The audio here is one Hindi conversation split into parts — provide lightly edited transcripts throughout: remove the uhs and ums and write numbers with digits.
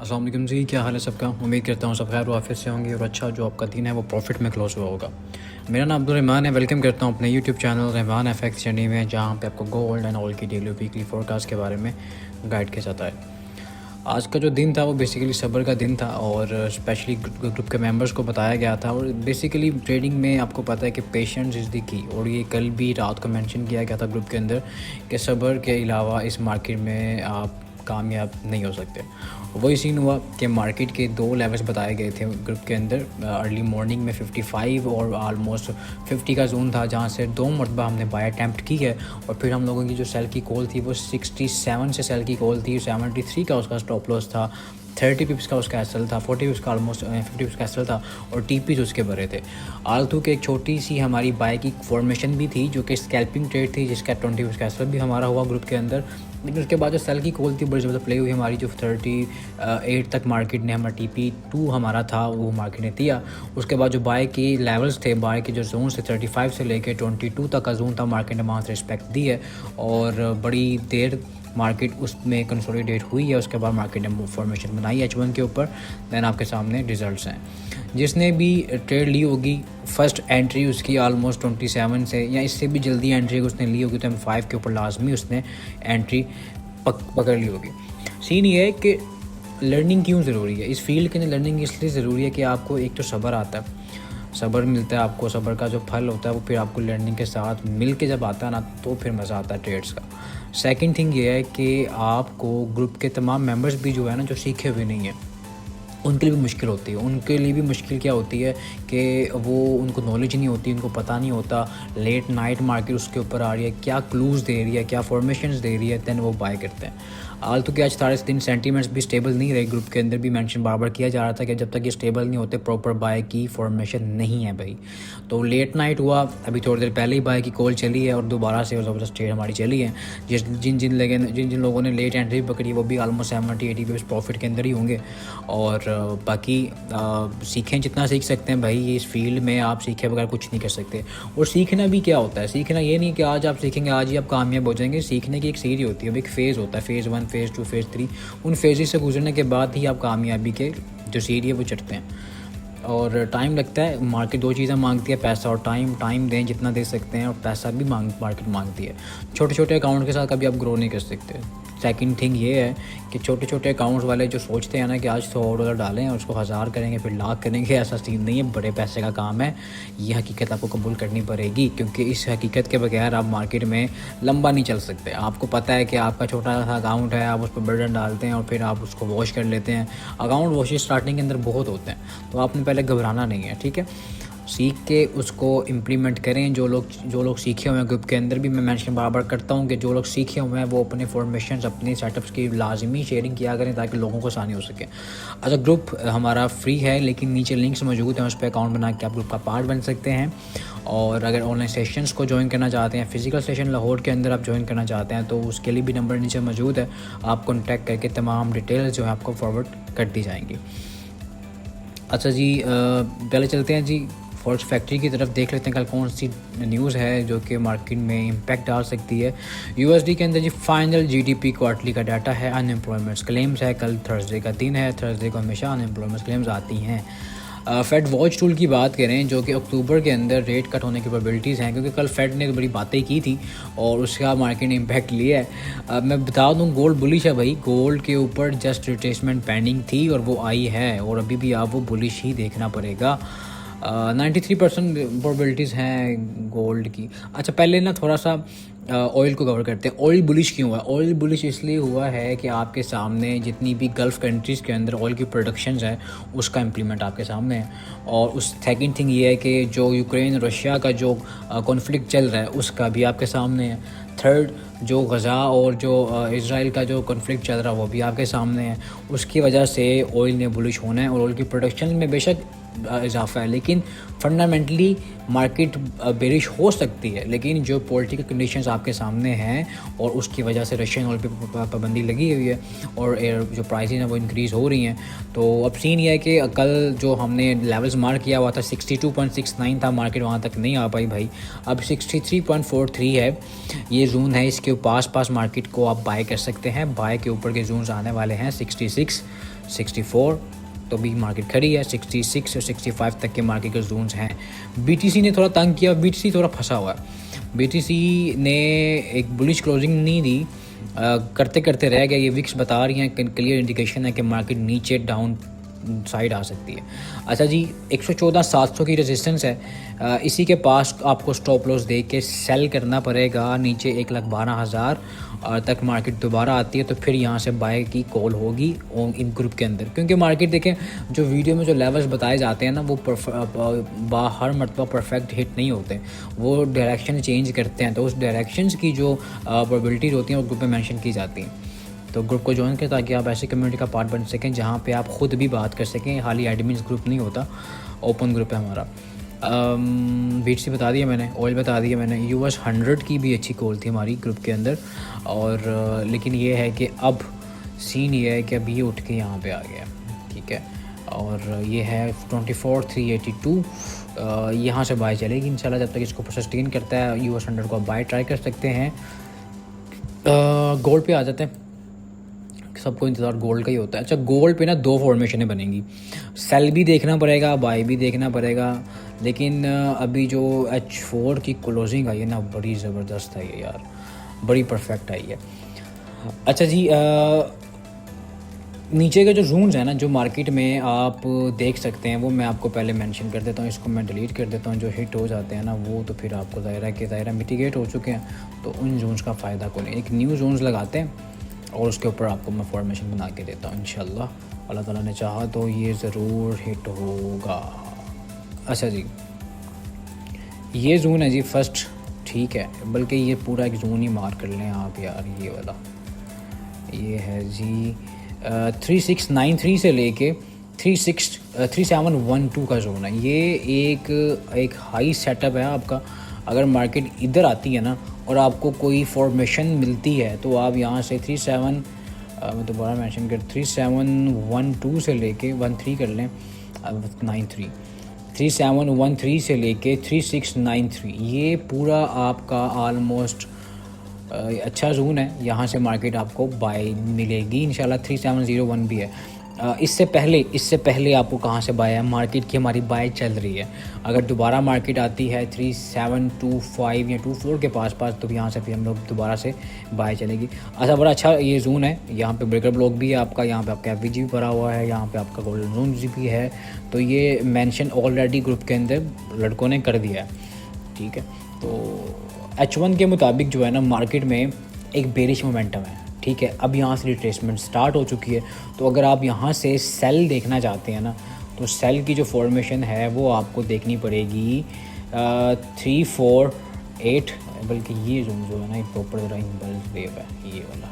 अस्सलाम वालेकुम जी, क्या हाल है सबका। उम्मीद करता हूँ सब खैर वाफियत से होंगे और अच्छा जो आपका दिन है वो प्रॉफिट में क्लोज हुआ होगा। मेरा नाम अब्दुल रहमान है। वेलकम करता हूँ अपने YouTube channel Rahman FX journey में, जहाँ पे आपको गोल्ड एंड ऑयल की डेली वीकली फोरकास्ट के बारे में गाइड किया जाता है। आज का जो दिन था वो बेसिकली सब्र का दिन था और स्पेशली ग्रुप के मेंबर्स को बताया गया था। और बेसिकली ट्रेडिंग में आपको पता है कि पेशेंस इज़ द की, और ये कल भी रात को मेंशन किया गया था ग्रुप के अंदर कि सब्र के अलावा इस मार्केट में आप कामयाब नहीं हो सकते। वही सीन हुआ कि मार्केट के दो लेवल्स बताए गए थे ग्रुप के अंदर। अर्ली मॉर्निंग में 55 और आलमोस्ट 50 का जोन था, जहाँ से 2 मरतबा हमने बाय अटैम्प्ट की है। और फिर हम लोगों की जो सेल की कॉल थी वो 67 से सेल की कॉल थी, 73 का उसका स्टॉप लॉस था, 30 पिप्स का उसका एसएल था, 40 पिप्स का ऑलमोस्ट 50 पिप्स का एसएल था और टीपीज उसके भरे थे। आलतू के एक छोटी सी हमारी बाय की फॉर्मेशन भी थी जो कि स्कैल्पिंग ट्रेड थी, जिसका 20 पिप्स का एसएल भी हमारा हुआ ग्रुप के अंदर। लेकिन उसके बाद जो सेल की कॉल थी बड़ी ज़बरदस्त प्ले हुई हमारी, जो 38 तक मार्केट ने हमारा TP2 हमारा था वो मार्केट ने दिया। उसके बाद जो बाय की लेवल्स थे, बाय के जो जोन से 35 से लेकर 22 तक का जोन था, मार्केट ने वहाँ से रिस्पेक्ट दी है और बड़ी देर मार्केट उसमें कंसोलिडेट हुई है। उसके बाद मार्केट ने फॉर्मेशन बनाई H1 के ऊपर। दैन आपके सामने रिजल्ट्स हैं। जिसने भी ट्रेड ली होगी, फर्स्ट एंट्री उसकी आलमोस्ट 27 से या इससे भी जल्दी एंट्री उसने ली होगी तो M5 के ऊपर लाजमी उसने एंट्री पकड़ ली होगी। सीन ये है कि लर्निंग क्यों ज़रूरी है इस फील्ड के अंदर। लर्निंग इसलिए ज़रूरी है कि आपको एक तो सब्र आता है, सब्र मिलता है आपको, सब्र का जो फल होता है वो फिर आपको लर्निंग के साथ मिल के जब आता है ना तो फिर मज़ा आता है ट्रेड्स का। सेकंड थिंग ये है कि आपको ग्रुप के तमाम मेंबर्स भी जो है ना, जो सीखे हुए नहीं हैं, उनके लिए भी मुश्किल होती है। उनके लिए भी मुश्किल क्या होती है कि वो उनको नॉलेज नहीं होती, उनको पता नहीं होता लेट नाइट मार्केट उसके ऊपर आ रही है, क्या क्लूज़ दे रही है, क्या फॉर्मेशंस दे रही है, दैन वो बाय करते हैं। आलतू के आज सारे दिन सेंटीमेंट्स भी स्टेबल नहीं रहे। ग्रुप के अंदर भी मेंशन बार बार किया जा रहा था कि जब तक ये स्टेबल नहीं होते प्रॉपर बाय की फॉर्मेशन नहीं है भाई। तो लेट नाइट हुआ, अभी थोड़ी देर पहले ही बाय की कॉल चली है और दोबारा से ज़बरदस्त ट्रेड हमारी चली है। जिन जिन लोगों ने लेट एंट्री पकड़ी वो भी आलमोस्ट 70-80 बेस प्रॉफिट के अंदर ही होंगे। और बाकी सीखें जितना सीख सकते हैं भाई, इस फील्ड में आप सीखे बगैर कुछ नहीं कर सकते। और सीखना भी क्या होता है, सीखना ये नहीं कि आज आप सीखेंगे आज ही आप कामयाब हो जाएंगे। सीखने की एक सीरी होती है, एक फ़ेज़ होता है, फ़ेज़ 1, फ़ेज़ 2, फ़ेज़ 3। उन फेजेस से गुजरने के बाद ही आप कामयाबी के जो सीढ़ी है वो चढ़ते हैं। और टाइम लगता है। मार्केट दो चीज़ें मांगती है, पैसा और टाइम। टाइम दें जितना दे सकते हैं और पैसा भी मार्केट मांगती है। छोटे छोटे अकाउंट के साथ कभी आप ग्रो नहीं कर सकते। सेकंड थिंग ये है कि छोटे छोटे अकाउंट्स वाले जो सोचते हैं ना कि आज $100 डालें और उसको 1000 करेंगे फिर लाख करेंगे, ऐसा सीन नहीं है। बड़े पैसे का काम है, ये हकीकत आपको कबूल करनी पड़ेगी, क्योंकि इस हकीकत के बगैर आप मार्केट में लंबा नहीं चल सकते। आपको पता है कि आपका छोटा सा अकाउंट है, आप उस पर बर्डन डालते हैं और फिर आप उसको वॉश कर लेते हैं। अकाउंट वॉशेज स्टार्टिंग के अंदर बहुत होते हैं, तो आपने पहले घबराना नहीं है, ठीक है। सीख के उसको इम्प्लीमेंट करें। जो लोग सीखे हुए हैं ग्रुप के अंदर भी मैं मेंशन बार करता हूँ कि जो लोग सीखे हुए हैं वो अपने फॉर्मेशंस, अपने सेटअप्स की लाजमी शेयरिंग किया करें ताकि लोगों को आसानी हो सके। अच्छा, ग्रुप हमारा फ्री है लेकिन नीचे लिंक्स मौजूद हैं, उस पर अकाउंट बना के आप ग्रुप का पार्ट बन सकते हैं। और अगर ऑनलाइन सेशंस को ज्वाइन करना चाहते हैं, फिजिकल सेशन लाहौर के अंदर आप ज्वाइन करना चाहते हैं, तो उसके लिए भी नंबर नीचे मौजूद है। आप कॉन्टैक्ट करके तमाम डिटेल्स जो है आपको फॉरवर्ड कर दी जाएंगी। अच्छा जी, पहले चलते हैं जी फॉरेक्स फैक्ट्री की तरफ। देख लेते हैं कल कौन सी न्यूज़ है जो कि मार्केट में इम्पैक्ट डाल सकती है। USD के अंदर जी फाइनल GDP क्वार्टरली का डाटा है। अनएम्प्लॉयमेंट्स क्लेम्स है, कल थर्सडे का दिन है, थर्सडे को हमेशा अनएम्प्लॉयमेंट्स क्लेम्स आती हैं। फेड वॉच टूल की बात करें जो कि अक्टूबर के अंदर रेट कट होने की प्रोबेबिलिटीज़ हैं, क्योंकि कल फेड ने बड़ी बातें की थी और उसका मार्केट ने इम्पैक्ट लिया है। मैं बता दूं गोल्ड बुलिश है भाई। गोल्ड के ऊपर जस्ट रिट्रेसमेंट पेंडिंग थी और वो आई है और अभी भी आप वो बुलिश ही देखना पड़ेगा। 93% प्रोबेबिलिटीज़ हैं गोल्ड की। अच्छा, पहले ना थोड़ा सा ऑयल को कवर करते हैं। ऑयल बुलिश क्यों हुआ? ऑयल बुलिश इसलिए हुआ है कि आपके सामने जितनी भी गल्फ़ कंट्रीज़ के अंदर ऑयल की प्रोडक्शंस है उसका इम्प्लीमेंट आपके सामने है। और उस सेकंड थिंग ये है कि जो यूक्रेन रशिया का जो कॉन्फ्लिक्ट चल रहा है उसका भी आपके सामने है। थर्ड, जो गज़ा और जो इज़राइल का जो कॉन्फ्लिक्ट चल रहा है वो भी आपके सामने है। उसकी वजह से ऑयल ने बुलिश होना है और ऑयल की प्रोडक्शन में बेशक इजाफा है, लेकिन फंडामेंटली मार्केट बेरिश हो सकती है। लेकिन जो पॉलिटिकल कंडीशंस आपके सामने हैं और उसकी वजह से रशियन ऑयल पे पाबंदी लगी हुई है और जो प्राइसेस हैं वो इंक्रीज़ हो रही हैं। तो अब सीन ये है कि कल जो हमने लेवल्स मार्क किया हुआ था 62.69 था, मार्केट वहाँ तक नहीं आ पाई भाई। अब 63.43 है ये जोन है, इसके पास मार्केट को आप बाय कर सकते हैं। बाय के ऊपर के जोन्स आने वाले हैं 66, 64, तो भी मार्केट खड़ी है। 66 और 65 तक के मार्केट के जोन्स हैं। बीटीसी ने थोड़ा तंग किया, बीटीसी थोड़ा फंसा हुआ है। बीटीसी ने एक बुलिश क्लोजिंग नहीं दी, करते करते रह गया। ये विक्स बता रही हैं, क्लियर इंडिकेशन है कि मार्केट नीचे डाउन साइड आ सकती है। अच्छा जी, 114,700 की रेजिस्टेंस है, इसी के पास आपको स्टॉप लॉस दे के सेल करना पड़ेगा। नीचे 1,12,000 तक मार्केट दोबारा आती है तो फिर यहाँ से बाय की कॉल होगी इन ग्रुप के अंदर, क्योंकि मार्केट देखें जो वीडियो में जो लेवल्स बताए जाते हैं ना वो हर मरतबा परफेक्ट हिट नहीं होते, वो डायरेक्शन चेंज करते हैं। तो उस डायरेक्शंस की जो प्रोबेबिलिटीज़ होती हैं वो ग्रुप में मेंशन की जाती हैं। तो ग्रुप को ज्वाइन करें ताकि आप ऐसी कम्युनिटी का पार्ट बन सकें जहाँ पे आप ख़ुद भी बात कर सकें। हाल ही एडमिन्स ग्रुप नहीं होता, ओपन ग्रुप है हमारा। बीटीसी बता दिया मैंने, ऑयल बता दिया मैंने। US 100 की भी अच्छी कॉल थी हमारी ग्रुप के अंदर, और लेकिन ये है कि अब सीन ये है कि अब ये उठ के यहाँ पे आ गया, ठीक है। और ये है 24,382, यहाँ से बाय चलेगी इंशाल्लाह। जब तक इसको सस्टेन करता है US 100 को आप बाय ट्राई कर सकते हैं। गोल्ड पे आ जाते हैं, सबको इंतज़ार गोल्ड का ही होता है। अच्छा, गोल्ड पे ना दो फॉर्मेशनें बनेंगी, सेल भी देखना पड़ेगा, बाय भी देखना पड़ेगा। लेकिन अभी जो H4 की क्लोजिंग आई है ना बड़ी ज़बरदस्त आई है यार, बड़ी परफेक्ट आई है। अच्छा जी, नीचे के जो जोन्स हैं ना जो मार्केट में आप देख सकते हैं वो मैं आपको पहले मेंशन कर देता हूँ। इसको मैं डिलीट कर देता हूँ। जो हिट हो जाते हैं ना वो तो फिर आपको ज़ाहिर मिटिगेट हो चुके हैं, तो उन जोन्स का फ़ायदा को नहीं। एक न्यू जोन्स लगाते हैं और उसके ऊपर आपको मैं फॉर्मेशन बना के देता हूँ इंशाल्लाह। अल्लाह ताला ने चाहा तो ये ज़रूर हिट होगा। अच्छा जी, ये जोन है जी फर्स्ट, ठीक है, बल्कि ये पूरा एक जोन ही मार कर लें आप यार। ये वाला ये है जी 3693 से लेके 3712 का जोन है। ये एक हाई सेटअप है आपका। अगर मार्केट इधर आती है ना और आपको कोई फॉर्मेशन मिलती है तो आप यहाँ से 37 मैं दोबारा मेंशन कर 3712 से लेके 13 कर लें 93 3713 से लेके 3693, ये पूरा आपका आलमोस्ट अच्छा जोन है। यहाँ से मार्केट आपको बाय मिलेगी इंशाल्लाह। 3701 भी है। इससे पहले आपको कहाँ से बाय है, मार्केट की हमारी बाय चल रही है। अगर दोबारा मार्केट आती है 3725 या 24 के पास तो यहाँ से फिर हम लोग दोबारा से बाय चलेगी। अच्छा, बड़ा अच्छा ये जोन है। यहाँ पे ब्रेकर ब्लॉक भी है आपका, यहाँ पे आपका FVG भी भरा हुआ है, यहाँ पे आपका गोल्डन जोन भी है। तो ये मेंशन ऑलरेडी ग्रुप के अंदर लड़कों ने कर दिया है, ठीक है। तो H1 के मुताबिक जो है ना मार्केट में एक बेरिश मोमेंटम है, ठीक है। अब यहाँ से रिट्रेसमेंट स्टार्ट हो चुकी है। तो अगर आप यहाँ से सेल देखना चाहते हैं ना तो सेल की जो फॉर्मेशन है वो आपको देखनी पड़ेगी 348, बल्कि ये जो है ना प्रॉपर ज़रा इम्पल्स वेव है, ये वाला,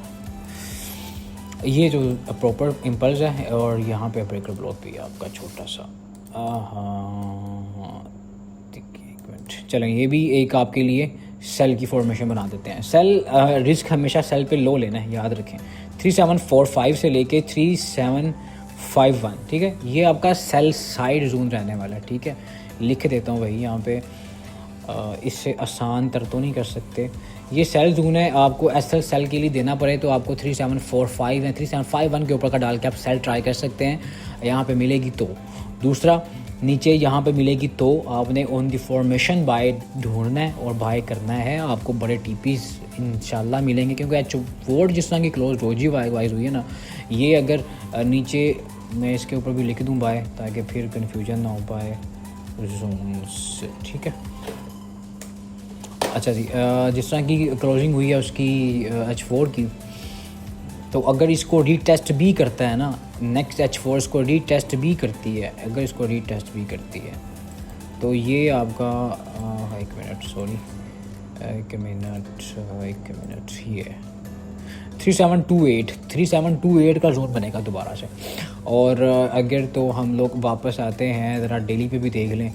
ये जो प्रॉपर इम्पल्स है। और यहाँ पे ब्रेकर ब्लॉक भी है आपका छोटा सा। हाँ, चलें, ये भी एक आपके लिए सेल की फॉर्मेशन बना देते हैं। सेल रिस्क हमेशा सेल पे लो लेना है, याद रखें। 3745 से लेके 3751, ठीक है, ये आपका सेल साइड जोन रहने वाला है, ठीक है। लिख देता हूँ भाई यहाँ पे, इससे आसान तर तो नहीं कर सकते। ये सेल जोन है, आपको SL सेल के लिए देना पड़े तो आपको 3745 या 3751 के ऊपर का डाल के आप सेल ट्राई कर सकते हैं, यहाँ पे मिलेगी। तो दूसरा नीचे यहाँ पे मिलेगी तो आपने ऑन दी फॉर्मेशन बाय ढूंढना है और बाय करना है। आपको बड़े टीपीस इंशाल्लाह मिलेंगे, क्योंकि H4 जिस तरह की क्लोज रोजी वाइज हुई है ना, ये अगर नीचे मैं इसके ऊपर भी लिख दूँ बाय, ताकि फिर कन्फ्यूजन ना हो पाए जोन से, ठीक है। अच्छा जी, जिस तरह की क्लोजिंग हुई है उसकी H4 की, तो अगर इसको रीटेस्ट भी करता है ना, नेक्स्ट H4 इसको रीटेस्ट भी करती है, अगर इसको रीटेस्ट भी करती है तो ये आपका एक मिनट, ये 3728 का जोन बनेगा दोबारा से। और अगर तो हम लोग वापस आते हैं, ज़रा डेली पे भी देख लें।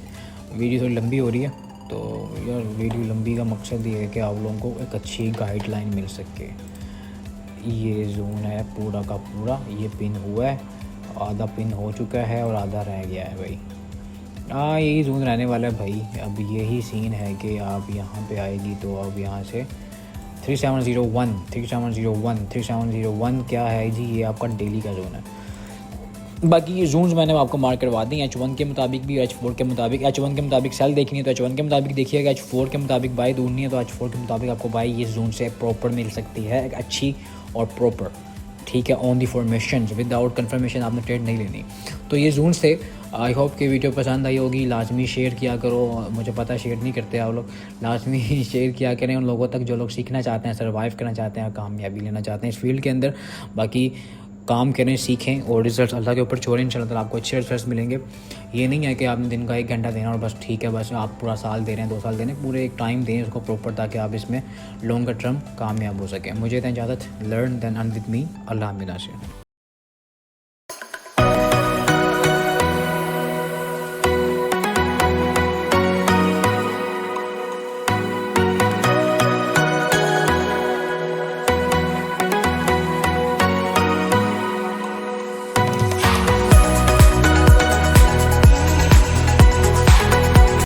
वीडियो थोड़ी लंबी हो रही है, तो यार वीडियो लंबी का मकसद ये है कि आप लोगों को एक अच्छी गाइडलाइन मिल सके। ये जोन है पूरा का पूरा, ये पिन हुआ है, आधा पिन हो चुका है और आधा रह गया है भाई। यही जोन रहने वाला है भाई। अब यही सीन है कि आप यहाँ पे आएगी तो अब यहाँ से 3701 क्या है जी, ये आपका डेली का जोन है। बाकी ये जोन्स मैंने आपको मार्क करवा दी H1 के मुताबिक भी, H4 के मुताबिक। H1 के मुताबिक सेल देखनी है तो H1 के मुताबिक देखिएगा, H4 के मुताबिक बाई ढूंढनी है तो H4 के मुताबिक आपको बाई ये जोन से प्रॉपर मिल सकती है, एक अच्छी और प्रॉपर, ठीक है, on the formation, without confirmation आपने ट्रेड नहीं लेनी। तो ये जोन से आई होप कि वीडियो पसंद आई होगी। लाजमी शेयर किया करो, मुझे पता है शेयर नहीं करते आप लोग, लाजमी शेयर किया करें उन लोगों तक जो लोग सीखना चाहते हैं, सर्वाइव करना चाहते हैं, कामयाबी लेना चाहते हैं इस फील्ड के अंदर। बाकी काम करें, सीखें और रिजल्ट अल्लाह के ऊपर छोड़ें, इंशाल्लाह ताला आपको अच्छे रिजल्ट मिलेंगे। ये नहीं है कि आपने दिन का 1 घंटा देना और बस ठीक है, बस आप पूरा साल दे रहे हैं, 2 साल दे रहे हैं, पूरे एक टाइम दें उसको प्रॉपर, ताकि आप इसमें लॉन्गर टर्म कामयाब हो सकें। मुझे इजाज़त, learn then earn with me. अल्लाह हाफ़िज़।